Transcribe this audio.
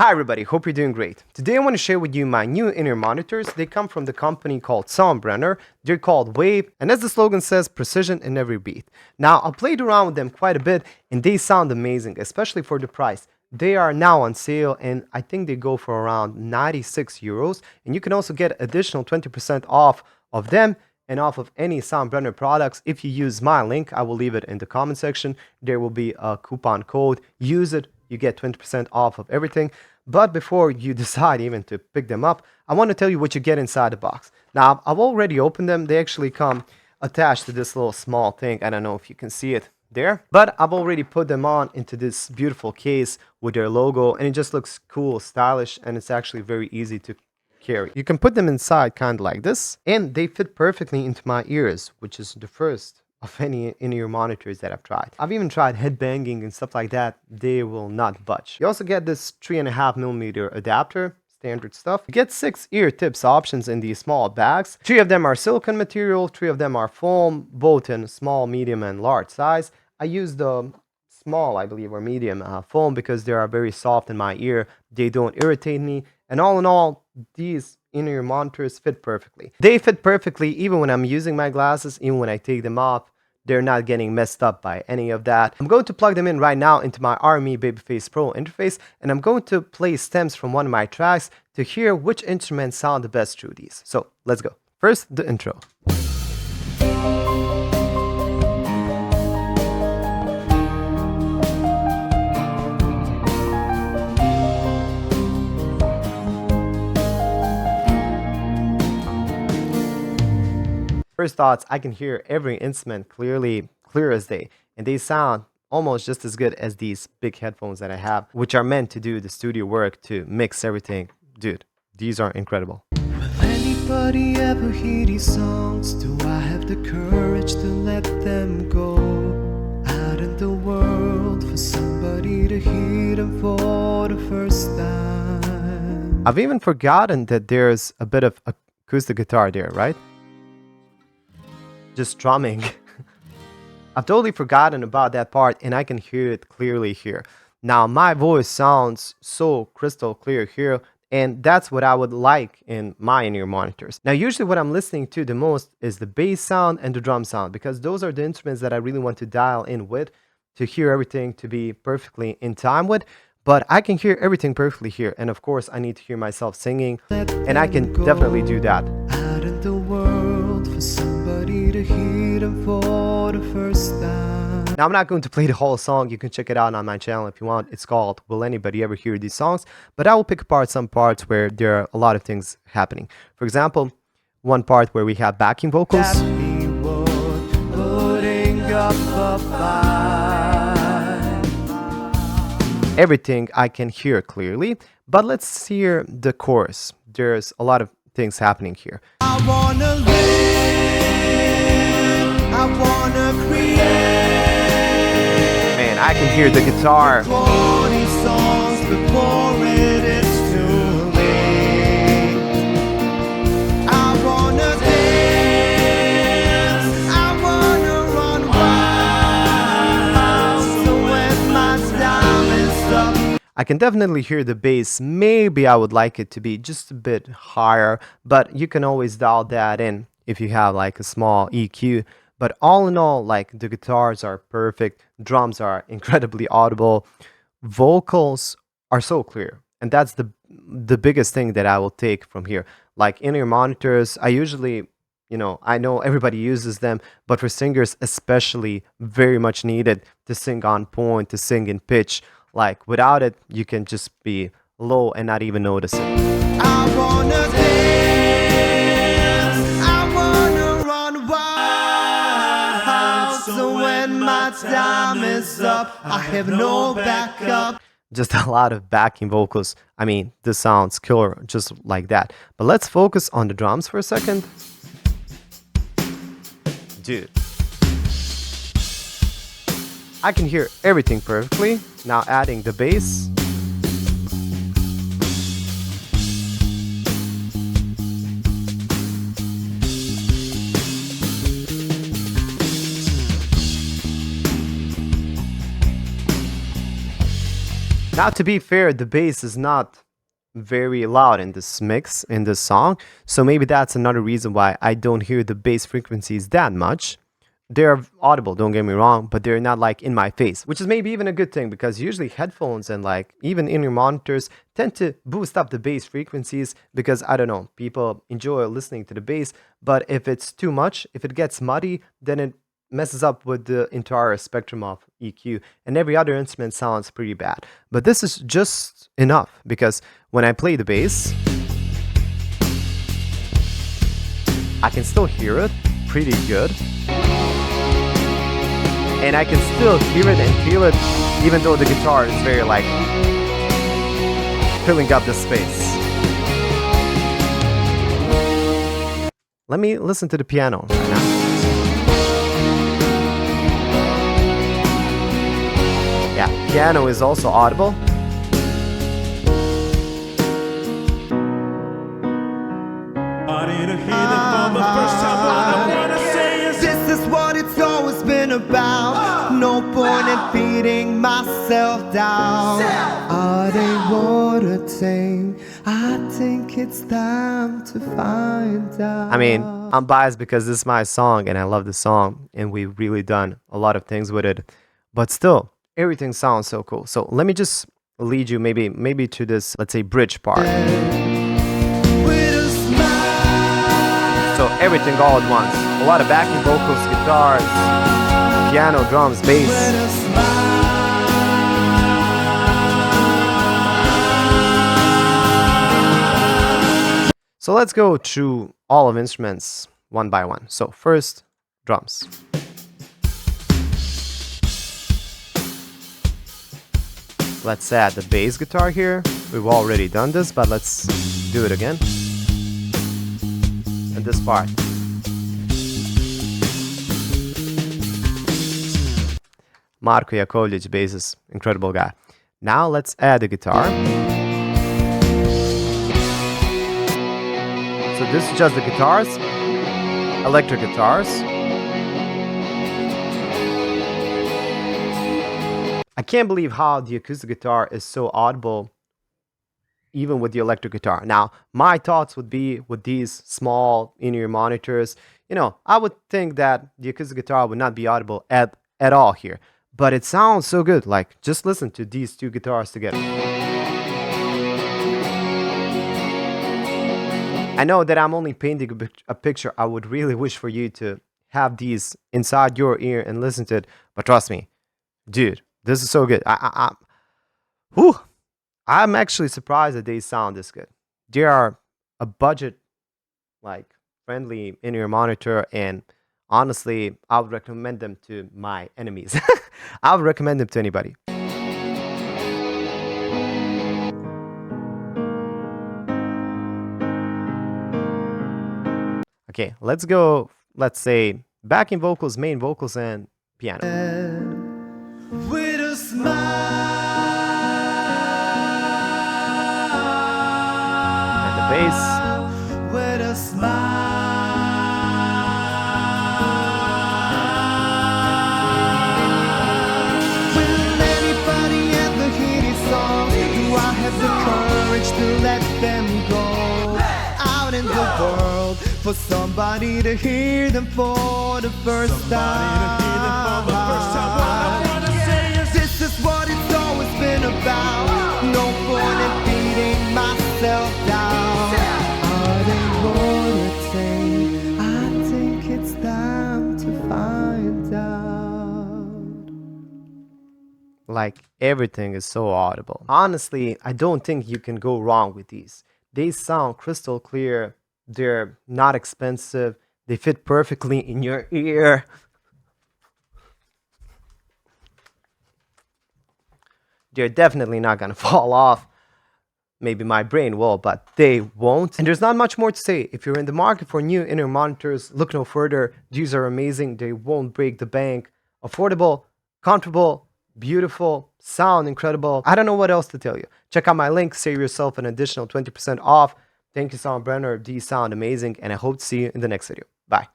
Hi everybody, hope you're doing great. Today I want to share with you my new in-ear monitors. They come from the company called Soundbrenner. They're called Wave, and as the slogan says, precision in every beat. Now, I played around with them quite a bit, and they sound amazing, especially for the price. They are now on sale, and I think they go for around 96 euros, and you can also get additional 20% off of them and off of any Soundbrenner products if you use my link. I will leave it in the comment section. There will be a coupon code. Use it, you get 20% off of everything. But before you decide even to pick them up, I want to tell you what you get inside the box. Now, I've already opened them. They actually come attached to this little small thing. I don't know if you can see it there, but I've already put them on into this beautiful case with their logo, and it just looks cool, stylish, and it's actually very easy to carry. You can put them inside kind of like this, and they fit perfectly into my ears, which is the first of any in-ear monitors that I've tried. I've even tried headbanging and stuff like that. They will not budge. You also get this 3.5mm adapter, standard stuff. You get 6 ear tips options in these small bags. 3 of them are silicone material, 3 of them are foam, both in small, medium, and large size. I use the small, I believe, or medium foam because they are very soft in my ear. They don't irritate me. And all in all, these in-ear monitors fit perfectly. They fit perfectly even when I'm using my glasses, even when I take them off. They're not getting messed up by any of that. I'm going to plug them in right now into my RME Babyface Pro interface, and I'm going to play stems from one of my tracks to hear which instruments sound the best through these. So let's go. First, the intro. First thoughts, I can hear every instrument clearly, clear as day, and they sound almost just as good as these big headphones that I have, which are meant to do the studio work, to mix everything. Dude, these are incredible. Will anybody ever hear these songs? Do I have the courage to let them go out in the world for somebody to hear them for the first time? I've even forgotten that there's a bit of acoustic guitar there, right? Just drumming. I've totally forgotten about that part, and I can hear it clearly here. Now, my voice sounds so crystal clear here, and that's what I would like in my in-ear monitors. Now, usually what I'm listening to the most is the bass sound and the drum sound, because those are the instruments that I really want to dial in with to hear everything to be perfectly in time with. But I can hear everything perfectly here, and of course I need to hear myself singing, and I can definitely do that. Out in the world for somebody to hear them for the first time. Now, I'm not going to play the whole song. You can check it out on my channel if you want. It's called Will Anybody Ever Hear These Songs? But I will pick apart some parts where there are a lot of things happening. For example, one part where we have backing vocals. Putting up a fight. Everything I can hear clearly, but let's hear the chorus. There's a lot of things happening here. I wanna live, I wanna create. Man, I can hear the guitar. 20 songs before it is too late. I wanna dance, I wanna run wild. So when my time is up, I can definitely hear the bass. Maybe I would like it to be just a bit higher, but you can always dial that in if you have like a small EQ. But all in all, like, the guitars are perfect, drums are incredibly audible, vocals are so clear. And that's the biggest thing that I will take from here. Like in-ear monitors, I usually, I know everybody uses them, but for singers especially, very much needed to sing on point, to sing in pitch. Like, without it, you can just be low and not even notice it. I wanna dance, I wanna run wild. So when my time is up, I have no backup. Just a lot of backing vocals. I mean, this sounds killer just like that. But let's focus on the drums for a second. Dude, I can hear everything perfectly. Now adding the bass. Now, to be fair, the bass is not very loud in this mix, in this song, so maybe that's another reason why I don't hear the bass frequencies that much. They're audible, don't get me wrong, but they're not like in my face, which is maybe even a good thing, because usually headphones and like even in-ear monitors tend to boost up the bass frequencies because, I don't know, people enjoy listening to the bass, but if it's too much, if it gets muddy, then it messes up with the entire spectrum of EQ, and every other instrument sounds pretty bad. But this is just enough, because when I play the bass, I can still hear it pretty good. And I can still hear it and feel it, even though the guitar is very like filling up the space. Let me listen to the piano right now. Yeah, piano is also audible. This is what it's always been about. No point in beating myself down. Are they water tame? I think it's time to find out. I mean, I'm biased because this is my song and I love the song and we've really done a lot of things with it. But still, everything sounds so cool. So let me just lead you maybe to this, let's say, bridge part. So everything all at once. A lot of backing vocals, guitars, piano, drums, bass. So let's go through all of instruments one by one. So first, drums. Let's add the bass guitar here. We've already done this, but let's do it again. And this part. Marko Jakovljević, bassist, incredible guy. Now let's add the guitar. So this is just the guitars, electric guitars. I can't believe how the acoustic guitar is so audible even with the electric guitar. Now, my thoughts would be with these small in-ear monitors, you know, I would think that the acoustic guitar would not be audible at all here. But it sounds so good. Like, just listen to these two guitars together. I know that I'm only painting a picture. I would really wish for you to have these inside your ear and listen to it. But trust me, dude, this is so good. I'm actually surprised that they sound this good. They are a budget, like, friendly in-ear monitor, and honestly, I would recommend them to my enemies. I would recommend them to anybody. Okay, let's go, let's say, backing vocals, main vocals, and piano. With a smile. Bass. With a smile. Will anybody ever hear these songs? Do I have the courage to let them go out in the world for somebody to hear them for the first time? This is what it's always been about. No point in beating myself down. I think it's time to find out. Like, everything is so audible. Honestly, I don't think you can go wrong with these. They sound crystal clear. They're not expensive. They fit perfectly in your ear. They're definitely not gonna fall off. Maybe my brain will, but they won't. And there's not much more to say. If you're in the market for new in-ear monitors, look no further. These are amazing. They won't break the bank. Affordable, comfortable, beautiful, sound incredible. I don't know what else to tell you. Check out my link, save yourself an additional 20% off. Thank you, Soundbrenner. These sound amazing, and I hope to see you in the next video. Bye.